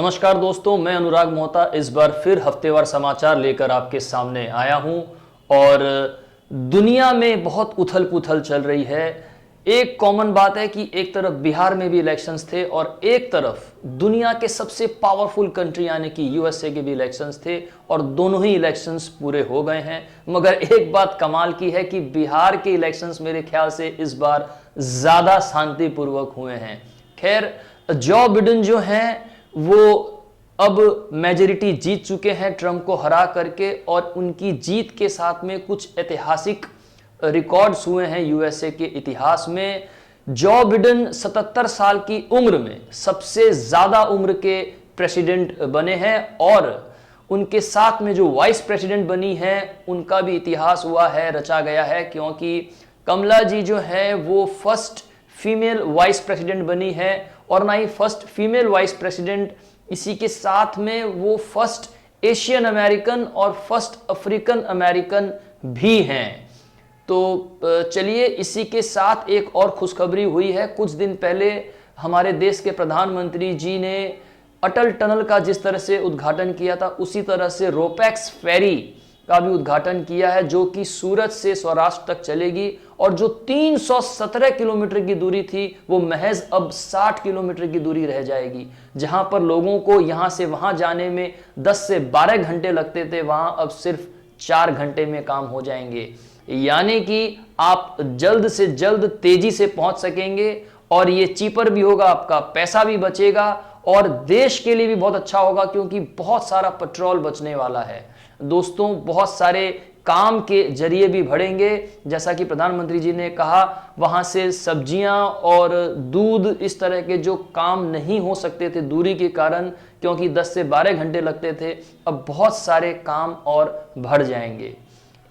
नमस्कार दोस्तों, मैं अनुराग मोहता इस बार फिर हफ्तेवार समाचार लेकर आपके सामने आया हूं और दुनिया में बहुत उथल पुथल चल रही है। एक कॉमन बात है कि एक तरफ बिहार में भी इलेक्शंस थे और एक तरफ दुनिया के सबसे पावरफुल कंट्री यानी कि यूएसए के भी इलेक्शंस थे और दोनों ही इलेक्शंस पूरे हो गए हैं। मगर एक बात कमाल की है कि बिहार के इलेक्शंस मेरे ख्याल से इस बार ज़्यादा शांतिपूर्वक हुए हैं। खैर, जो बिडेन जो हैं वो अब मेजॉरिटी जीत चुके हैं ट्रंप को हरा करके और उनकी जीत के साथ में कुछ ऐतिहासिक रिकॉर्ड्स हुए हैं यूएसए के इतिहास में। जो बिडेन 77 साल की उम्र में सबसे ज्यादा उम्र के प्रेसिडेंट बने हैं और उनके साथ में जो वाइस प्रेसिडेंट बनी है उनका भी इतिहास हुआ है, रचा गया है, क्योंकि कमला जी जो है वो फर्स्ट फीमेल वाइस प्रेसिडेंट बनी है और ना ही फर्स्ट फीमेल वाइस प्रेसिडेंट, इसी के साथ में वो फर्स्ट एशियन अमेरिकन और फर्स्ट अफ्रीकन अमेरिकन भी हैं। तो चलिए, इसी के साथ एक और खुशखबरी हुई है। कुछ दिन पहले हमारे देश के प्रधानमंत्री जी ने अटल टनल का जिस तरह से उद्घाटन किया था उसी तरह से रोपैक्स फेरी का भी उद्घाटन किया है, जो कि सूरत से सौराष्ट्र तक चलेगी और जो 317 किलोमीटर की दूरी थी वो महज अब 60 किलोमीटर की दूरी रह जाएगी। जहां पर लोगों को यहां से वहां जाने में 10 से 12 घंटे लगते थे, वहां अब सिर्फ 4 घंटे में काम हो जाएंगे। यानी कि आप जल्द से जल्द तेजी से पहुंच सकेंगे और ये चीपर भी होगा, आपका पैसा भी बचेगा और देश के लिए भी बहुत अच्छा होगा, क्योंकि बहुत सारा पेट्रोल बचने वाला है दोस्तों। बहुत सारे काम के जरिए भी बढ़ेंगे, जैसा कि प्रधानमंत्री जी ने कहा, वहां से सब्जियां और दूध इस तरह के जो काम नहीं हो सकते थे दूरी के कारण, क्योंकि 10 से 12 घंटे लगते थे, अब बहुत सारे काम और बढ़ जाएंगे।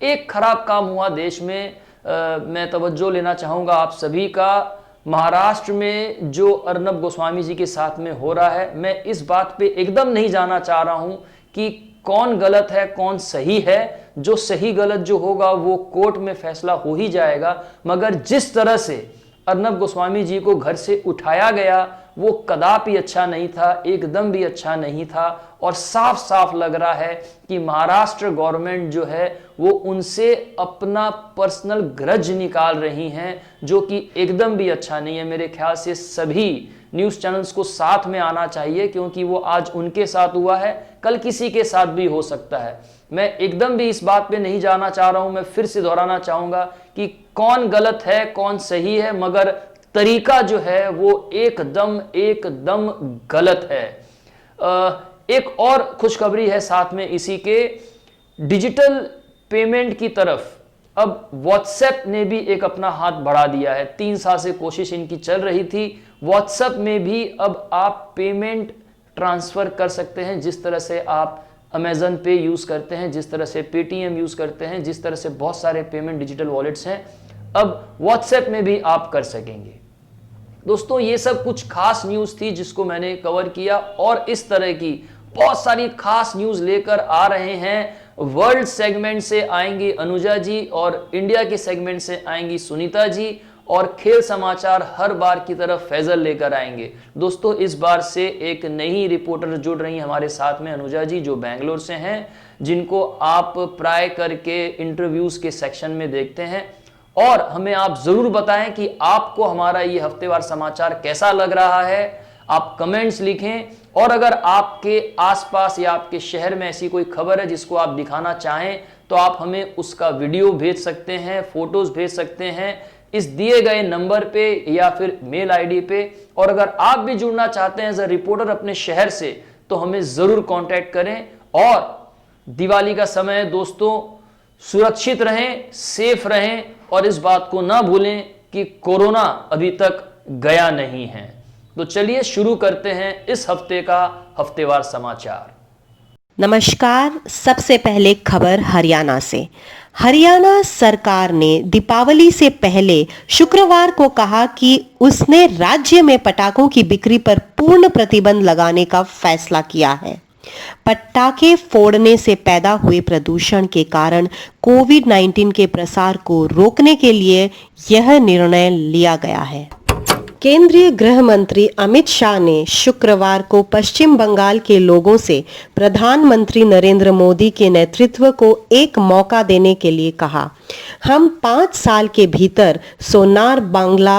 एक खराब काम हुआ देश में, मैं तवज्जो लेना चाहूंगा आप सभी का। महाराष्ट्र में जो अर्नब गोस्वामी जी के साथ में हो रहा है, मैं इस बात पे एकदम नहीं जाना चाह रहा हूं कि कौन गलत है कौन सही है। जो सही गलत जो होगा वो कोर्ट में फैसला हो ही जाएगा, मगर जिस तरह से अर्नब गोस्वामी जी को घर से उठाया गया वो कदापि अच्छा नहीं था, एकदम भी अच्छा नहीं था और साफ साफ लग रहा है कि महाराष्ट्र गवर्नमेंट जो है वो उनसे अपना पर्सनल ग्रज निकाल रही हैं, जो कि एकदम भी अच्छा नहीं है। मेरे ख्याल से सभी न्यूज़ चैनल्स को साथ में आना चाहिए, क्योंकि वो आज उनके साथ हुआ है, कल किसी के साथ भी हो सकता है। मैं एकदम भी इस बात पे नहीं जाना चाह रहा हूं, मैं फिर से दोहराना चाहूंगा कि कौन गलत है कौन सही है, मगर तरीका जो है वो एकदम एकदम गलत है। एक और खुशखबरी है साथ में इसी के, डिजिटल पेमेंट की तरफ अब व्हाट्सएप ने भी एक अपना हाथ बढ़ा दिया है। 3 साल से कोशिश इनकी चल रही थी, व्हाट्सएप में भी अब आप पेमेंट ट्रांसफर कर सकते हैं, जिस तरह से आप अमेजन पे यूज करते हैं, जिस तरह से पेटीएम यूज करते हैं, जिस तरह से बहुत सारे पेमेंट डिजिटल वॉलेट्स हैं, अब व्हाट्सएप में भी आप कर सकेंगे। दोस्तों, ये सब कुछ खास न्यूज थी जिसको मैंने कवर किया और इस तरह की बहुत सारी खास न्यूज लेकर आ रहे हैं। वर्ल्ड सेगमेंट से आएंगी अनुजा जी और इंडिया के सेगमेंट से आएंगी सुनीता जी और खेल समाचार हर बार की तरफ फैजल लेकर आएंगे। दोस्तों, इस बार से एक नई रिपोर्टर जुड़ रही हैं हमारे साथ में, अनुजा जी, जो बेंगलोर से हैं, जिनको आप प्राय करके इंटरव्यूज के सेक्शन में देखते हैं। और हमें आप जरूर बताएं कि आपको हमारा ये हफ्तेवार समाचार कैसा लग रहा है। आप कमेंट्स लिखें और अगर आपके आसपास या आपके शहर में ऐसी कोई खबर है जिसको आप दिखाना चाहें तो आप हमें उसका वीडियो भेज सकते हैं, फोटोज भेज सकते हैं इस दिए गए नंबर पे या फिर मेल आईडी पे। और अगर आप भी जुड़ना चाहते हैं एज अ रिपोर्टर अपने शहर से तो हमें जरूर कांटेक्ट करें। और दिवाली का समय है दोस्तों, सुरक्षित रहें, सेफ रहें और इस बात को ना भूलें कि कोरोना अभी तक गया नहीं है। तो चलिए शुरू करते हैं इस हफ्ते का हफ्तेवार समाचार। नमस्कार। सबसे पहले खबर हरियाणा से। हरियाणा सरकार ने दीपावली से पहले शुक्रवार को कहा कि उसने राज्य में पटाखों की बिक्री पर पूर्ण प्रतिबंध लगाने का फैसला किया है। पटाखे फोड़ने से पैदा हुए प्रदूषण के कारण कोविड-19 के प्रसार को रोकने के लिए यह निर्णय लिया गया है। केंद्रीय गृह मंत्री अमित शाह ने शुक्रवार को पश्चिम बंगाल के लोगों से प्रधानमंत्री नरेंद्र मोदी के नेतृत्व को एक मौका देने के लिए कहा। हम 5 साल के भीतर सोनार बांग्ला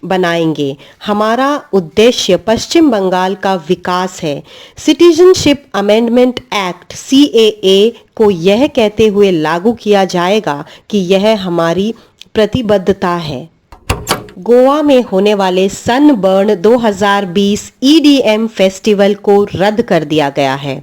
बनाएंगे। हमारा उद्देश्य पश्चिम बंगाल का विकास है। सिटीजनशिप अमेंडमेंट एक्ट CAA को यह कहते हुए लागू किया जाएगा कि यह हमारी प्रतिबद्धता है। गोवा में होने वाले सनबर्न 2020 EDM फेस्टिवल को रद्द कर दिया गया है।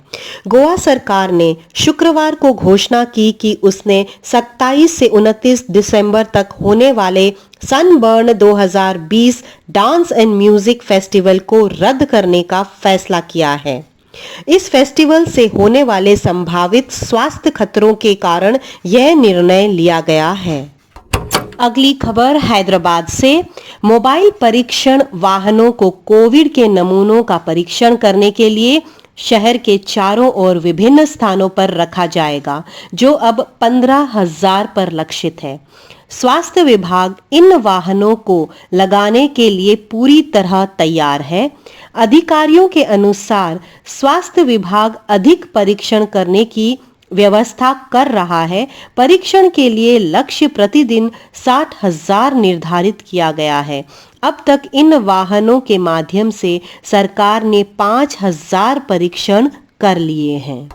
गोवा सरकार ने शुक्रवार को घोषणा की कि उसने 27 से 29 दिसंबर तक होने वाले sunburn 2020 dance and music festival को रद्द करने का फैसला किया है। इस फेस्टिवल से होने वाले संभावित स्वास्थ्य खतरों के कारण यह निर्णय लिया गया है। अगली खबर हैदराबाद से। मोबाइल परीक्षण वाहनों को कोविड के नमूनों का परीक्षण करने के लिए शहर के चारों ओर विभिन्न स्थानों पर रखा जाएगा, जो अब 15,000 पर लक्षित है। स्वास्थ्य विभाग इन वाहनों को लगाने के लिए पूरी तरह तैयार है। अधिकारियों के अनुसार स्वास्थ्य विभाग अधिक परीक्षण करने की व्यवस्था कर रहा है। परीक्षण के लिए लक्ष्य प्रतिदिन 60,000 निर्धारित किया गया है। अब तक इन वाहनों के माध्यम से सरकार ने 5,000 परीक्षण कर लिए हैं।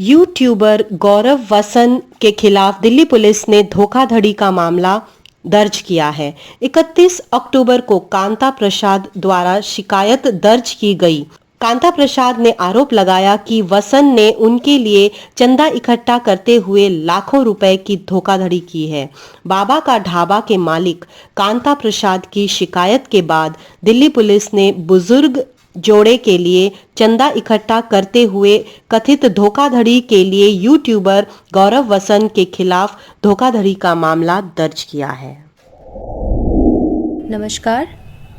यूट्यूबर गौरव वसन के खिलाफ दिल्ली पुलिस ने धोखाधड़ी का मामला दर्ज किया है। 31 अक्टूबर को कांता प्रसाद द्वारा शिकायत दर्ज की गई। कांता प्रसाद ने आरोप लगाया कि वसन ने उनके लिए चंदा इकट्ठा करते हुए लाखों रुपए की धोखाधड़ी की है। बाबा का ढाबा के मालिक कांता प्रसाद की शिकायत के बाद दिल्ली पुलिस ने बुजुर्ग जोड़े के लिए चंदा इकट्ठा करते हुए कथित धोखाधड़ी के लिए यूट्यूबर गौरव वसन के खिलाफ धोखाधड़ी का मामला दर्ज किया है। नमस्कार,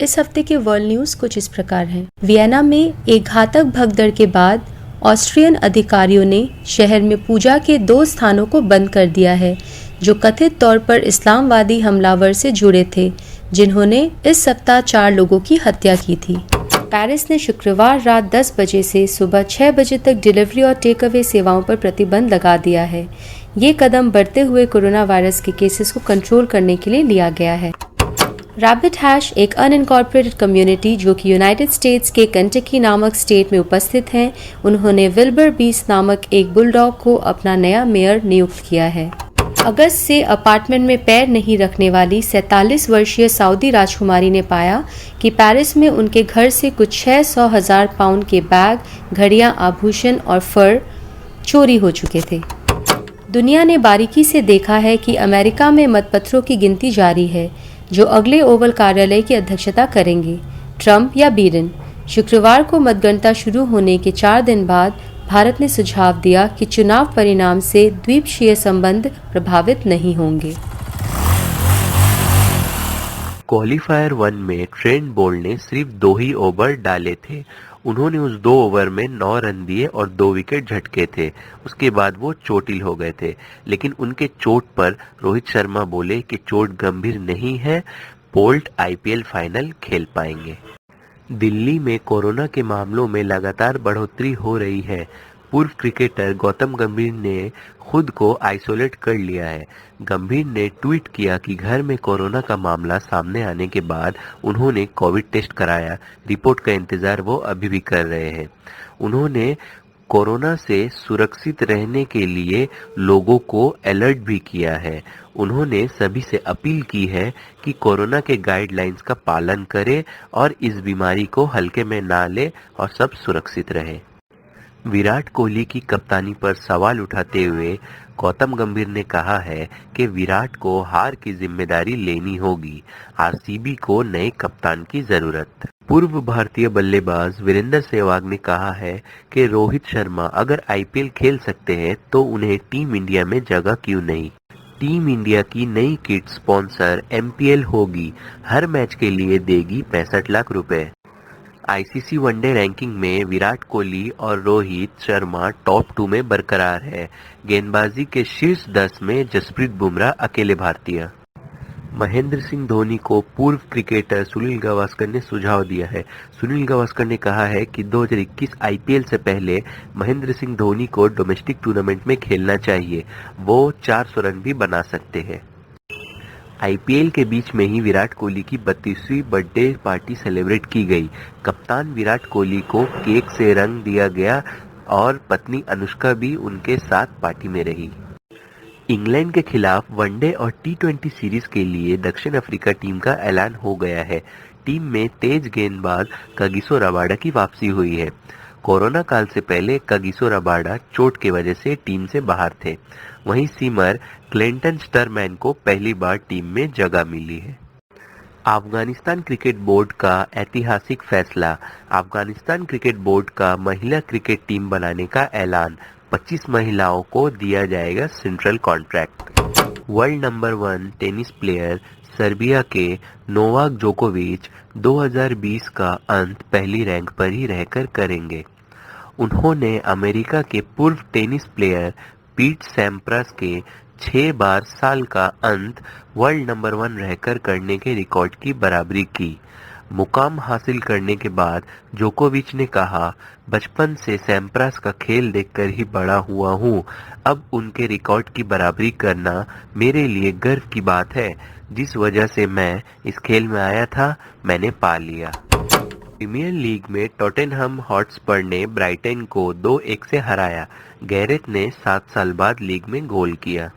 इस हफ्ते के वर्ल्ड न्यूज कुछ इस प्रकार हैं। वियना में एक घातक भगदड़ के बाद ऑस्ट्रियन अधिकारियों ने शहर में पूजा के 2 स्थानों को बंद कर दिया है, जो कथित तौर पर इस्लामवादी हमलावर से जुड़े थे, जिन्होंने इस सप्ताह 4 लोगों की हत्या की थी। पेरिस ने शुक्रवार रात 10 बजे से सुबह 6 बजे तक डिलीवरी और टेक अवे सेवाओं पर प्रतिबंध लगा दिया है। ये कदम बढ़ते हुए कोरोना वायरस के केसेस को कंट्रोल करने के लिए लिया गया है। रैबिट हैश एक अनइनकॉर्पोरेटेड कम्युनिटी जो कि यूनाइटेड स्टेट्स के केंटकी नामक स्टेट में उपस्थित हैं, उन्होंने विल्बर बीस्ट नामक एक बुलडॉग को अपना नया मेयर नियुक्त किया है। अगस्त से अपार्टमेंट में पैर नहीं रखने वाली 47 वर्षीय सऊदी राजकुमारी ने पाया कि पेरिस में उनके घर से कुछ 600,000 पाउंड के बैग, घड़ियां, आभूषण और फर चोरी हो चुके थे। दुनिया ने बारीकी से देखा है कि अमेरिका में मतपत्रों की गिनती जारी है, जो अगले ओवल कार्यालय की अध्यक्षता करेंगे, ट्रंप या बिडेन। शुक्रवार को मतगणना शुरू होने के 4 दिन बाद भारत ने सुझाव दिया कि चुनाव परिणाम से द्वीपक्षीय संबंध प्रभावित नहीं होंगे। क्वालीफायर 1 में ट्रेंट बोल्ट ने सिर्फ 2 ही ओवर डाले थे। उन्होंने उस 2 ओवर में 9 रन दिए और 2 विकेट झटके थे। उसके बाद वो चोटिल हो गए थे, लेकिन उनके चोट पर रोहित शर्मा बोले कि चोट गंभीर नहीं है, बोल्ट IPL फाइनल खेल पाएंगे। दिल्ली में कोरोना के मामलों में लगातार बढ़ोतरी हो रही है। पूर्व क्रिकेटर गौतम गंभीर ने खुद को आइसोलेट कर लिया है। गंभीर ने ट्वीट किया कि घर में कोरोना का मामला सामने आने के बाद उन्होंने कोविड टेस्ट कराया। रिपोर्ट का इंतजार वो अभी भी कर रहे हैं। उन्होंने कोरोना से सुरक्षित रहने के लिए लोगों को अलर्ट भी किया है। उन्होंने सभी से अपील की है कि कोरोना के गाइडलाइंस का पालन करें और इस बीमारी को हल्के में ना ले और सब सुरक्षित रहे। विराट कोहली की कप्तानी पर सवाल उठाते हुए गौतम गंभीर ने कहा है कि विराट को हार की जिम्मेदारी लेनी होगी। RCB को नए कप्तान की जरूरत। पूर्व भारतीय बल्लेबाज वीरेंद्र सहवाग ने कहा है कि रोहित शर्मा अगर IPL खेल सकते हैं तो उन्हें टीम इंडिया में जगह क्यों नहीं। टीम इंडिया की नई किट स्पॉन्सर MPL होगी, हर मैच के लिए देगी 65 लाख रुपए। ICC वनडे रैंकिंग में विराट कोहली और रोहित शर्मा टॉप 2 में बरकरार है। गेंदबाजी के शीर्ष 10 में जसप्रीत बुमराह अकेले भारतीय। महेंद्र सिंह धोनी को पूर्व क्रिकेटर सुनील गावस्कर ने सुझाव दिया है। सुनील गावस्कर ने कहा है कि 2021 आईपीएल से पहले महेंद्र सिंह धोनी को डोमेस्टिक टूर्नामेंट में खेलना चाहिए, वो 400 रन भी बना सकते हैं। आईपीएल के बीच में ही विराट कोहली की 32वीं बर्थडे पार्टी सेलिब्रेट की गई। कप्तान विराट कोहली को केक से रंग दिया गया और पत्नी अनुष्का भी उनके साथ पार्टी में रही। इंग्लैंड के खिलाफ वनडे और टी20 सीरीज के लिए दक्षिण अफ्रीका टीम का ऐलान हो गया है। टीम में तेज गेंदबाज कागिसो रबाडा की वापसी हुई है। कोरोना काल से पहले कागिसो रबाडा चोट की वजह से टीम से बाहर थे। वहीं सीमर क्लिंटन स्टरमैन को पहली बार टीम में जगह मिली है। अफगानिस्तान क्रिकेट बोर्ड का ऐतिहासिक फैसला। अफगानिस्तान क्रिकेट बोर्ड का महिला क्रिकेट टीम बनाने का ऐलान। 25 महिलाओं को दिया जाएगा central contract. World number 1 tennis player Serbia के नोवाक जोकोविच 2020 का अंत पहली रैंक पर ही रहकर करेंगे। उन्होंने अमेरिका के पूर्व टेनिस प्लेयर पीट सैम्प्रास के 6 बार साल का अंत वर्ल्ड नंबर 1 रहकर करने के रिकॉर्ड की बराबरी की। मुकाम हासिल करने के बाद जोकोविच ने कहा, बचपन से सैम्प्रास का खेल देखकर ही बड़ा हुआ हूँ। अब उनके रिकॉर्ड की बराबरी करना मेरे लिए गर्व की बात है। जिस वजह से मैं इस खेल में आया था, मैंने पा लिया। प्रीमियर लीग में टॉटेनहम हॉटस्पर ने ब्राइटन को 2-1 से हराया। गैरेथ ने 7 साल बाद लीग में गोल किया।